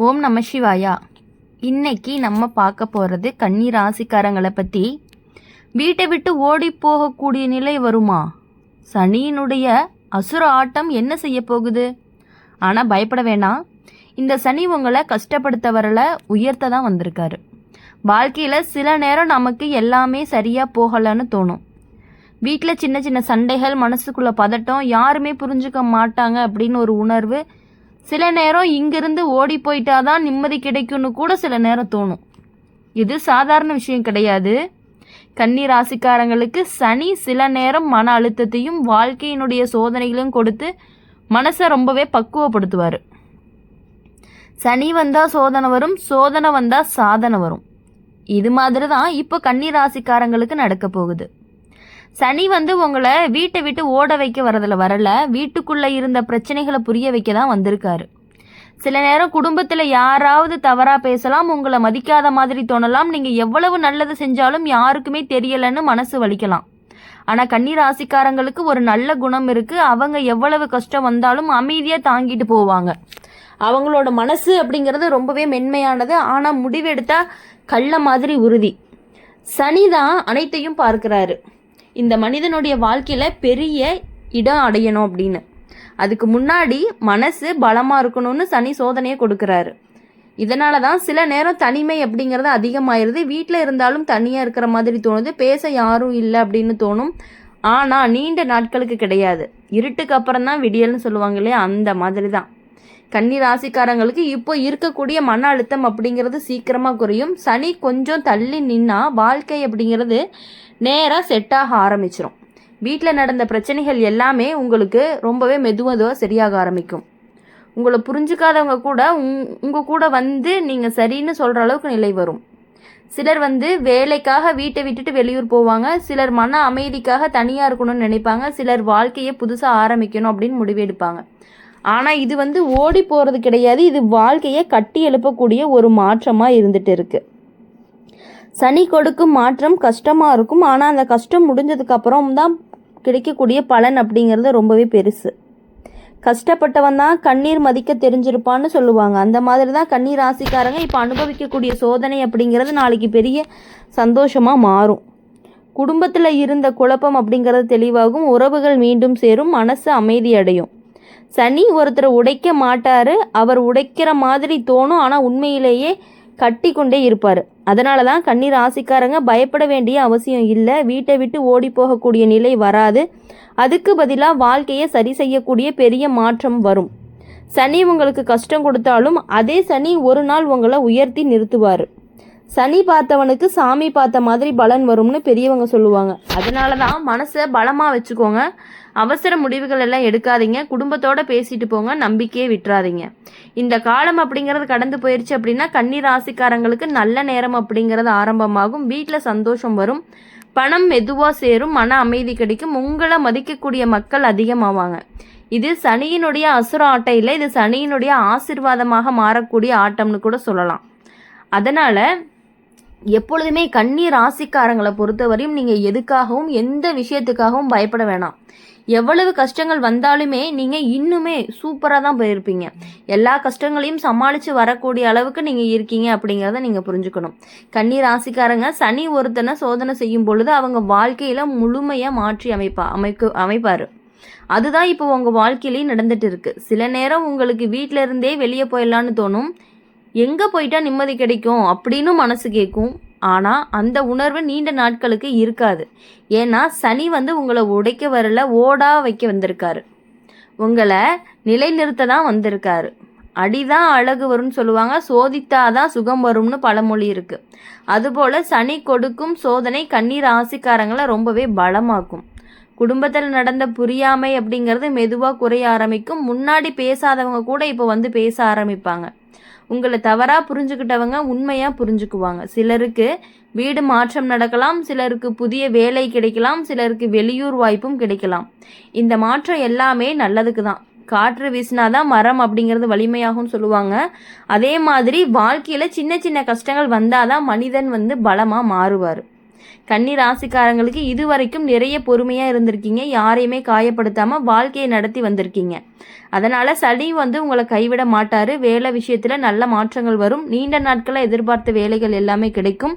ஓம் நம சிவாயா. இன்னைக்கு நம்ம பார்க்க போகிறது கன்னி ராசிக்காரங்களை பற்றி. வீட்டை விட்டு ஓடி போகக்கூடிய நிலை வருமா? சனியினுடைய அசுர ஆட்டம் என்ன செய்ய போகுது? ஆனால் பயப்பட வேணாம். இந்த சனி உங்களை கஷ்டப்படுத்த வரல, உயர்த்த தான் வந்திருக்காரு. வாழ்க்கையில் சில நேரம் நமக்கு எல்லாமே சரியாக போகலைன்னு தோணும். வீட்டில் சின்ன சின்ன சண்டைகள், மனசுக்குள்ளே பதட்டம், யாருமே புரிஞ்சுக்க மாட்டாங்க அப்படின்னு ஒரு உணர்வு. சில நேரம் இங்கிருந்து ஓடி போயிட்டாதான் நிம்மதி கிடைக்கும்னு கூட சில நேரம் தோணும். இது சாதாரண விஷயம் கிடையாது. கன்னி ராசிக்காரங்களுக்கு சனி சில நேரம் மன அழுத்தத்தையும் வாழ்க்கையினுடைய சோதனைகளையும் கொடுத்து மனசை ரொம்பவே பக்குவப்படுத்துவார். சனி வந்தால் சோதனை வரும், சோதனை வந்தால் சாதனை வரும். இது மாதிரி தான் இப்போ கன்னி ராசிக்காரங்களுக்கு நடக்க போகுது. சனி உங்களை வீட்டை விட்டு ஓட வைக்க வரல, வீட்டுக்குள்ளே இருந்த பிரச்சனைகளை புரிய வைக்க தான் வந்திருக்காரு. சில நேரம் குடும்பத்தில் யாராவது தவறாக பேசலாம், உங்களை மதிக்காத மாதிரி தோணலாம். நீங்கள் எவ்வளவு நல்லது செஞ்சாலும் யாருக்குமே தெரியலைன்னு மனசு வலிக்கலாம். ஆனால் கன்னி ராசிக்காரங்களுக்கு ஒரு நல்ல குணம் இருக்குது. அவங்க எவ்வளவு கஷ்டம் வந்தாலும் அமைதியாக தாங்கிட்டு போவாங்க. அவங்களோட மனசு அப்படிங்கிறது ரொம்பவே மென்மையானது. ஆனால் முடிவெடுத்தால் கள்ள மாதிரி உறுதி. சனி தான் அனைத்தையும் பார்க்குறாரு. இந்த மனிதனுடைய வாழ்க்கையில் பெரிய இடம் அடையணும் அப்படின்னு, அதுக்கு முன்னாடி மனசு பலமாக இருக்கணும்னு சனி சோதனையை கொடுக்குறாரு. இதனால தான் சில நேரம் தனிமை அப்படிங்கிறது அதிகமாயிருது. வீட்டில் இருந்தாலும் தனியாக இருக்கிற மாதிரி தோணுது, பேச யாரும் இல்லை அப்படின்னு தோணும். ஆனால் நீண்ட நாட்களுக்கு கிடையாது. இருட்டுக்கு அப்புறம் தான் விடியல்னு சொல்லுவாங்க இல்லையா, அந்த மாதிரி தான் கன்னி ராசிக்காரங்களுக்கு இப்போ இருக்கக்கூடிய மன அழுத்தம் அப்படிங்கிறது சீக்கிரமாக குறையும். சனி கொஞ்சம் தள்ளி நின்னா வாழ்க்கை அப்படிங்கிறது நேராக செட்டாக ஆரம்பிச்சிடும். வீட்டில் நடந்த பிரச்சனைகள் எல்லாமே உங்களுக்கு ரொம்பவே மெதுவாக சரியாக ஆரம்பிக்கும். உங்களை புரிஞ்சுக்காதவங்க கூட உங்கள் கூட நீங்கள் சரின்னு சொல்கிற அளவுக்கு நிலை வரும். சிலர் வேலைக்காக வீட்டை விட்டுட்டு வெளியூர் போவாங்க. சிலர் மன அமைதிக்காக தனியாக இருக்கணும்னு நினைப்பாங்க. சிலர் வாழ்க்கையை புதுசாக ஆரம்பிக்கணும் அப்படின்னு முடிவெடுப்பாங்க. ஆனால் இது ஓடி போகிறது கிடையாது. இது வாழ்க்கையை கட்டி எழுப்பக்கூடிய ஒரு மாற்றமாக இருந்துட்டு இருக்குது. சனி கொடுக்கும் மாற்றம் கஷ்டமாக இருக்கும். ஆனால் அந்த கஷ்டம் முடிஞ்சதுக்கப்புறம் தான் கிடைக்கக்கூடிய பலன் அப்படிங்கிறது ரொம்பவே பெருசு. கஷ்டப்பட்டவன் தான் கண்ணீர் மதிக்க தெரிஞ்சிருப்பான்னு சொல்லுவாங்க. அந்த மாதிரி தான் கன்னி ராசிக்காரங்க இப்போ அனுபவிக்கக்கூடிய சோதனை அப்படிங்கிறது நாளைக்கு பெரிய சந்தோஷமாக மாறும். குடும்பத்தில் இருந்த குழப்பம் அப்படிங்கிறது தெளிவாகும். உறவுகள் மீண்டும் சேரும், மனசு அமைதி அடையும். சனி ஒருத்தரை உடைக்க மாட்டார், அவர் உடைக்கிற மாதிரி தோணும். ஆனால் உண்மையிலேயே கட்டி கொண்டே இருப்பார். அதனால தான் கன்னி ராசிக்காரங்க பயப்பட வேண்டிய அவசியம் இல்லை. வீட்டை விட்டு ஓடி போகக்கூடிய நிலை வராது. அதுக்கு பதிலாக வாழ்க்கையை சரி செய்யக்கூடிய பெரிய மாற்றம் வரும். சனி உங்களுக்கு கஷ்டம் கொடுத்தாலும் அதே சனி ஒரு நாள் உங்களை உயர்த்தி நிறுத்துவார். சனி பார்த்தவனுக்கு சாமி பார்த்த மாதிரி பலன் வரும்னு பெரியவங்க சொல்லுவாங்க. அதனால தான் மனசை பலமாக வச்சுக்கோங்க. அவசர முடிவுகள் எல்லாம் எடுக்காதீங்க. குடும்பத்தோடு பேசிட்டு போங்க, நம்பிக்கையே விட்டுறாதீங்க. இந்த காலம் அப்படிங்கிறது கடந்து போயிடுச்சு அப்படின்னா கன்னி ராசிக்காரங்களுக்கு நல்ல நேரம் அப்படிங்கிறது ஆரம்பமாகும். வீட்டில் சந்தோஷம் வரும், பணம் மெதுவாக சேரும், மன அமைதி கிடைக்கும். உங்களை மதிக்கக்கூடிய மக்கள் அதிகமாவாங்க. இது சனியினுடைய அசுர ஆட்டம் இல்லை, இது சனியினுடைய ஆசீர்வாதமாக மாறக்கூடிய ஆட்டம்னு கூட சொல்லலாம். அதனால் எப்பொழுதுமே கன்னி ராசிக்காரங்களை பொறுத்தவரையும் நீங்கள் எதுக்காகவும் எந்த விஷயத்துக்காகவும் பயப்பட வேணாம். எவ்வளவு கஷ்டங்கள் வந்தாலுமே நீங்கள் இன்னுமே சூப்பராக தான் போயிருப்பீங்க. எல்லா கஷ்டங்களையும் சமாளித்து வரக்கூடிய அளவுக்கு நீங்கள் இருக்கீங்க அப்படிங்கிறத நீங்கள் புரிஞ்சுக்கணும். கன்னி ராசிக்காரங்க சனி ஒருத்தனை சோதனை செய்யும் பொழுது அவங்க வாழ்க்கையில் முழுமையாக மாற்றி அமைப்பார். அதுதான் இப்போ உங்கள் வாழ்க்கையிலையும் நடந்துட்டு இருக்கு. சில நேரம் உங்களுக்கு வீட்டில இருந்தே வெளியே போயிடலான்னு தோணும். எங்கே போயிட்டா நிம்மதி கிடைக்கும் அப்படின்னு மனசு கேட்கும். ஆனால் அந்த உணர்வு நீண்ட நாட்களுக்கு இருக்காது. ஏன்னா சனி உங்களை உடைக்க வரல, ஓடா வைக்க வந்திருக்காரு. உங்களை நிலைநிறுத்த தான் வந்திருக்காரு. அடிதான் அழகு வரும்னு சொல்லுவாங்க, சோதித்தாதான் சுகம் வரும்னு பழமொழி இருக்குது. அதுபோல் சனி கொடுக்கும் சோதனை கன்னி ராசிக்காரங்களை ரொம்பவே பலமாக்கும். குடும்பத்தில் நடந்த புரியாமை அப்படிங்கிறது மெதுவாக குறைய ஆரம்பிக்கும். முன்னாடி பேசாதவங்க கூட இப்போ பேச ஆரம்பிப்பாங்க. உங்களை தவறாக புரிஞ்சுக்கிட்டவங்க உண்மையாக புரிஞ்சுக்குவாங்க. சிலருக்கு வீடு மாற்றம் நடக்கலாம், சிலருக்கு புதிய வேலை கிடைக்கலாம், சிலருக்கு வெளியூர் வாய்ப்பும் கிடைக்கலாம். இந்த மாற்றம் எல்லாமே நல்லதுக்கு தான். காற்று வீசினாதான் மரம் அப்படிங்கிறது வலிமையாகும்னு சொல்லுவாங்க. அதே மாதிரி வாழ்க்கையில் சின்ன சின்ன கஷ்டங்கள் வந்தால் தான் மனிதன் பலமாக மாறுவார். கன்னி ராசிக்காரங்களுக்கு இதுவரைக்கும் நிறைய பொறுமையாக இருந்திருக்கீங்க, யாரையுமே காயப்படுத்தாமல் வாழ்க்கையை நடத்தி வந்திருக்கீங்க. அதனால் சனி உங்களை கைவிட மாட்டார். வேலை விஷயத்தில் நல்ல மாற்றங்கள் வரும். நீண்ட நாட்களில் எதிர்பார்த்த வேலைகள் எல்லாமே கிடைக்கும்.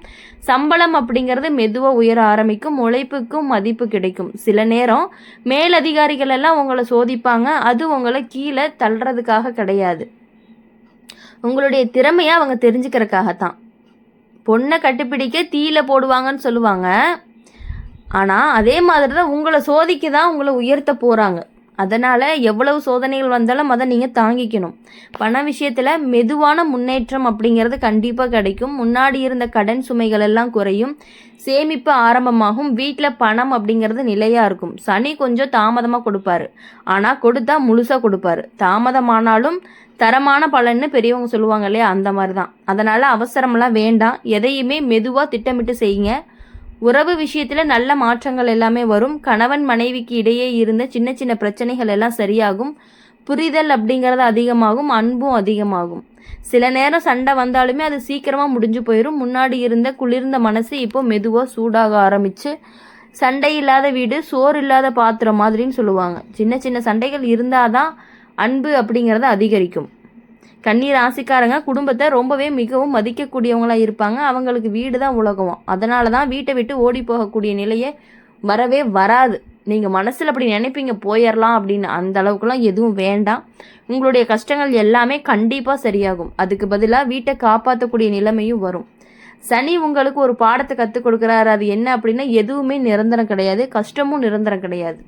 சம்பளம் அப்படிங்கிறது மெதுவாக உயர ஆரம்பிக்கும். உழைப்புக்கும் மதிப்பு கிடைக்கும். சில நேரம் மேலதிகாரிகள் எல்லாம் உங்களை சோதிப்பாங்க. அது உங்களை கீழே தள்ளுறதுக்காக கிடையாது, உங்களுடைய திறமையை அவங்க தெரிஞ்சுக்கிறதுக்காகத்தான். பொண்ணை கட்டுப்பிடிக்க தீயில போடுவாங்கன்னு சொல்லுவாங்க. ஆனால் அதே மாதிரி தான் உங்களை சோதிக்க தான் உங்களை உயர்த்த போகிறாங்க. அதனால் எவ்வளவு சோதனைகள் வந்தாலும் அதை நீங்கள் தாங்கிக்கணும். பண விஷயத்தில் மெதுவான முன்னேற்றம் அப்படிங்கிறது கண்டிப்பாக கிடைக்கும். முன்னாடி இருந்த கடன் சுமைகள் எல்லாம் குறையும். சேமிப்பு ஆரம்பமாகும். வீட்டில் பணம் அப்படிங்கிறது நிலையாக இருக்கும். சனி கொஞ்சம் தாமதமாக கொடுப்பாரு, ஆனால் கொடுத்தா முழுசாக கொடுப்பாரு. தாமதமானாலும் தரமான பலன்னு பெரியவங்க சொல்லுவாங்க இல்லையா, அந்த மாதிரி தான். அதனால் அவசரமெல்லாம் வேண்டாம். எதையுமே மெதுவாக திட்டமிட்டு செய்யுங்க. உறவு விஷயத்தில் நல்ல மாற்றங்கள் எல்லாமே வரும். கணவன் மனைவிக்கு இடையே இருந்த சின்ன சின்ன பிரச்சனைகள் எல்லாம் சரியாகும். புரிதல் அப்படிங்கிறது அதிகமாகும். அன்பும் அதிகமாகும். சில நேரம் சண்டை வந்தாலுமே அது சீக்கிரமாக முடிஞ்சு போயிடும். முன்னாடி இருந்த குளிர்ந்த மனசு இப்போ மெதுவாக சூடாக ஆரம்பித்து, சண்டை இல்லாத வீடு சோறு இல்லாத பாத்திரம் மாதிரின்னு சொல்லுவாங்க. சின்ன சின்ன சண்டைகள் இருந்தால் தான் அன்பு அப்படிங்கிறது அதிகரிக்கும். கன்னி ராசிக்காரங்க குடும்பத்தை ரொம்பவே மிகவும் மதிக்கக்கூடியவங்களாக இருப்பாங்க. அவங்களுக்கு வீடு தான் உலகம். அதனால தான் வீட்டை விட்டு ஓடி போகக்கூடிய நிலையே வரவே வராது. நீங்கள் மனசில் அப்படி நினைப்பீங்க போயிடலாம் அப்படின்னு, அந்த அளவுக்குலாம் எதுவும் வேண்டாம். உங்களுடைய கஷ்டங்கள் எல்லாமே கண்டிப்பாக சரியாகும். அதுக்கு பதிலாக வீட்டை காப்பாற்றக்கூடிய நிலைமையும் வரும். சனி உங்களுக்கு ஒரு பாடத்தை கற்றுக் கொடுக்குறாரு. அது என்ன அப்படின்னா, எதுவுமே நிரந்தரம் கிடையாது, கஷ்டமும் நிரந்தரம் கிடையாது.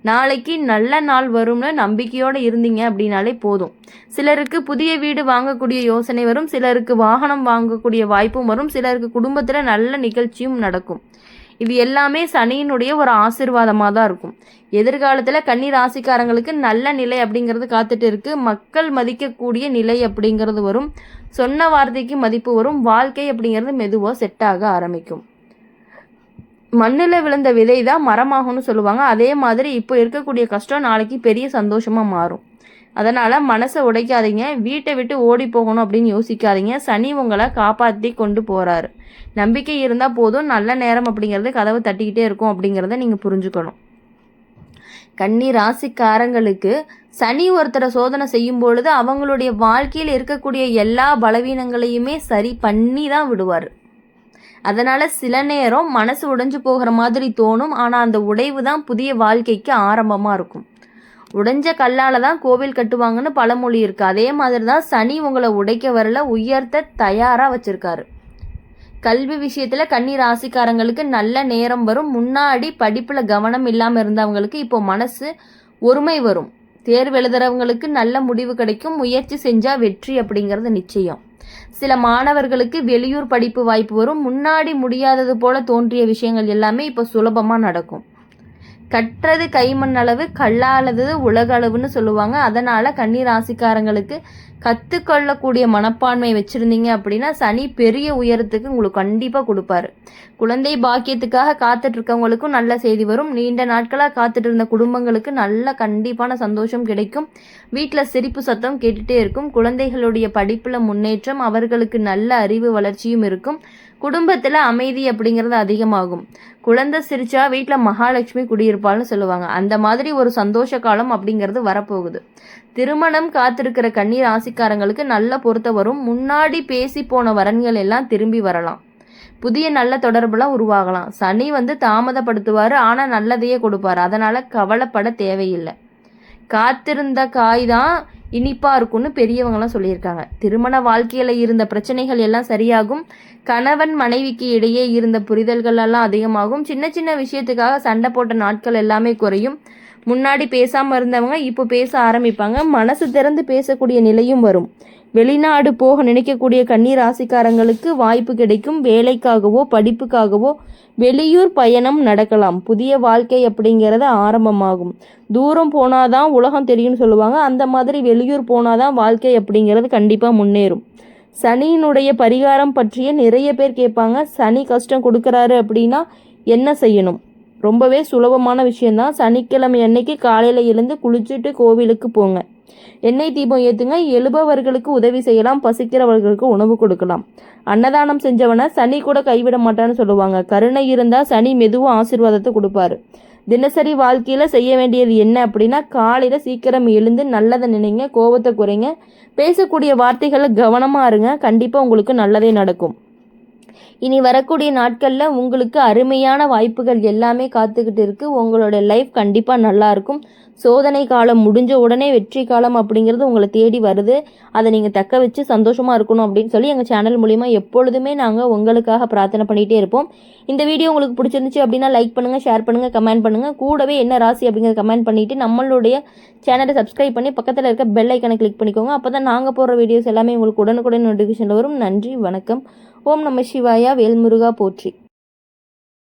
நாளைக்கு நல்ல நாள் வரும்னு நம்பிக்கையோடு இருந்தீங்க அப்படின்னாலே போதும். சிலருக்கு புதிய வீடு வாங்கக்கூடிய யோசனை வரும். சிலருக்கு வாகனம் வாங்கக்கூடிய வாய்ப்பும் வரும். சிலருக்கு குடும்பத்தில் நல்ல நிகழ்ச்சியும் நடக்கும். இது எல்லாமே சனியினுடைய ஒரு ஆசீர்வாதமாக தான் இருக்கும். எதிர்காலத்தில் கன்னி ராசிக்காரங்களுக்கு நல்ல நிலை அப்படிங்கிறது காத்துட்டு இருக்கு. மக்கள் மதிக்கக்கூடிய நிலை அப்படிங்கிறது வரும். சொன்ன வார்த்தைக்கு மதிப்பு வரும். வாழ்க்கை அப்படிங்கிறது மெதுவாக செட் ஆக ஆரம்பிக்கும். மண்ணில் விழுந்த விதை தான் மரமாகும்னு சொல்லுவாங்க. அதே மாதிரி இப்போ இருக்கக்கூடிய கஷ்டம் நாளைக்கு பெரிய சந்தோஷமாக மாறும். அதனால் மனசை உடைக்காதீங்க. வீட்டை விட்டு ஓடி போகணும் அப்படின்னு யோசிக்காதீங்க. சனி உங்களை காப்பாற்றி கொண்டு போகிறாரு. நம்பிக்கை இருந்தால் போதும். நல்ல நேரம் அப்படிங்கிறது கதவு தட்டிக்கிட்டே இருக்கும் அப்படிங்கிறத நீங்கள் புரிஞ்சுக்கணும். கன்னி ராசிக்காரங்களுக்கு சனி ஒருத்தரை சோதனை செய்யும் பொழுது அவங்களுடைய வாழ்க்கையில் இருக்கக்கூடிய எல்லா பலவீனங்களையுமே சரி பண்ணி தான் விடுவார். அதனால் சில நேரம் மனசு உடைஞ்சு போகிற மாதிரி தோணும். ஆனால் அந்த உடைவு தான் புதிய வாழ்க்கைக்கு ஆரம்பமாக இருக்கும். உடைஞ்ச கல்லால் தான் கோவில் கட்டுவாங்கன்னு பழமொழி இருக்குது. அதே மாதிரி தான் சனி உங்களை உடைக்க வரல, உயர்த்த தயாராக வச்சுருக்காரு. கல்வி விஷயத்தில் கன்னி ராசிக்காரங்களுக்கு நல்ல நேரம் வரும். முன்னாடி படிப்பில் கவனம் இல்லாமல் இருந்தவங்களுக்கு இப்போ மனசு ஒருமை வரும். தேர்வு எழுதுறவங்களுக்கு நல்ல முடிவு கிடைக்கும். முயற்சி செஞ்சால் வெற்றி அப்படிங்கிறது நிச்சயம். சில மாணவர்களுக்கு வெளியூர் படிப்பு வாய்ப்பு வரும். முன்னாடி முடியாதது போல தோன்றிய விஷயங்கள் எல்லாமே இப்போ சுலபமாக நடக்கும். கற்றது கைமண் அளவு, கல்லாதது உலக அளவுன்னு சொல்லுவாங்க. அதனால் கன்னி ராசிக்காரங்களுக்கு கற்றுக்கொள்ளக்கூடிய மனப்பான்மை வச்சுருந்தீங்க அப்படின்னா சனி பெரிய உயரத்துக்கு உங்களுக்கு கண்டிப்பாக கொடுப்பாரு. குழந்தை பாக்கியத்துக்காக காத்துட்ருக்கவங்களுக்கும் நல்ல செய்தி வரும். நீண்ட நாட்களாக காத்துட்டு இருந்த குடும்பங்களுக்கு நல்ல கண்டிப்பான சந்தோஷம் கிடைக்கும். வீட்டில் சிரிப்பு சத்தம் கேட்டுகிட்டே இருக்கும். குழந்தைகளுடைய படிப்பில் முன்னேற்றம், அவர்களுக்கு நல்ல அறிவு வளர்ச்சியும் இருக்கும். குடும்பத்தில் அமைதி அப்படிங்கிறது அதிகமாகும். குழந்தை சிரிச்சா வீட்டில் மகாலட்சுமி குடியிருப்பாள்னு சொல்லுவாங்க. அந்த மாதிரி ஒரு சந்தோஷ காலம் அப்படிங்கிறது வரப்போகுது. திருமணம் காத்திருக்கிற கன்னி ராசிக்காரங்களுக்கு நல்ல பொருத்த வரும். முன்னாடி பேசி போன வரன்கள் எல்லாம் திரும்பி வரலாம். புதிய நல்ல தொடர்புலாம் உருவாகலாம். சனி தாமதப்படுத்துவார், ஆனால் நல்லதையே கொடுப்பார். அதனால் கவலைப்பட தேவையில்லை. காத்திருந்த காய் தான் இனிப்பாக இருக்கும்னு பெரியவங்களாம் சொல்லியிருக்காங்க. திருமண வாழ்க்கையில் இருந்த பிரச்சனைகள் எல்லாம் சரியாகும். கணவன் மனைவிக்கு இடையே இருந்த புரிதல்கள் எல்லாம் அதிகமாகும். சின்ன சின்ன விஷயத்துக்காக சண்டை போட்ட நாட்கள் எல்லாமே குறையும். முன்னாடி பேசாமல் இருந்தவங்க இப்போ பேச ஆரம்பிப்பாங்க. மனசு திறந்து பேசக்கூடிய நிலையும் வரும். வெளிநாடு போக நினைக்கக்கூடிய கன்னி ராசிக்காரங்களுக்கு வாய்ப்பு கிடைக்கும். வேலைக்காகவோ படிப்புக்காகவோ வெளியூர் பயணம் நடக்கலாம். புதிய வாழ்க்கை அப்படிங்கிறது ஆரம்பமாகும். தூரம் போனாதான் உலகம் தெரியும்னு சொல்லுவாங்க. அந்த மாதிரி வெளியூர் போனாதான் வாழ்க்கை அப்படிங்கிறது கண்டிப்பாக முன்னேறும். சனியினுடைய பரிகாரம் பற்றிய நிறைய பேர் கேட்பாங்க. சனி கஷ்டம் கொடுக்குறாரு அப்படின்னா என்ன செய்யணும்? ரொம்பவே சுலபமான விஷயந்தான். சனிக்கிழமை அன்னைக்கு காலையில் எழுந்து குளிச்சுட்டு கோவிலுக்கு போங்க. எண்ணெய் தீபம் ஏற்றுங்க. எழுபவர்களுக்கு உதவி செய்யலாம். பசிக்கிறவர்களுக்கு உணவு கொடுக்கலாம். அன்னதானம் செஞ்சவனை சனி கூட கைவிட மாட்டான்னு சொல்லுவாங்க. கருணை இருந்தால் சனி மெதுவாக ஆசீர்வாதத்தை கொடுப்பாரு. தினசரி வாழ்க்கையில் செய்ய வேண்டியது என்ன அப்படின்னா, காலையில் சீக்கிரம் எழுந்து நல்லதை நினைங்க, கோபத்தை குறைங்க, பேசக்கூடிய வார்த்தைகளில் கவனமாக இருங்க. கண்டிப்பாக உங்களுக்கு நல்லதே நடக்கும். இனி வரக்கூடிய நாட்களில் உங்களுக்கு அருமையான வாய்ப்புகள் எல்லாமே காத்துக்கிட்டு இருக்குது. உங்களோட லைஃப் கண்டிப்பாக நல்லாயிருக்கும். சோதனை காலம் முடிஞ்ச உடனே வெற்றி காலம் அப்படிங்கிறது உங்களை தேடி வருது. அதை நீங்கள் தக்க வச்சு சந்தோஷமாக இருக்கணும் அப்படின்னு சொல்லி எங்கள் சேனல் மூலிமா எப்பொழுதுமே நாங்கள் உங்களுக்காக பிரார்த்தனை பண்ணிகிட்டே இருப்போம். இந்த வீடியோ உங்களுக்கு பிடிச்சிருந்துச்சு அப்படின்னா லைக் பண்ணுங்கள், ஷேர் பண்ணுங்கள், கமெண்ட் பண்ணுங்கள். கூடவே என்ன ராசி அப்படிங்கிறத கமெண்ட் பண்ணிவிட்டு நம்மளுடைய சேனலை சப்ஸ்கிரைப் பண்ணி பக்கத்தில் இருக்க பெல் ஐக்கனை கிளிக் பண்ணிக்கோங்க. அப்போ தான் நாங்கள் போடுற வீடியோஸ் எல்லாமே உங்களுக்கு உடனுக்குடன் நோட்டிஃபிகேஷனில் வரும். நன்றி, வணக்கம். ஓம் நம சிவாயா. வேல்முருகா போற்றி.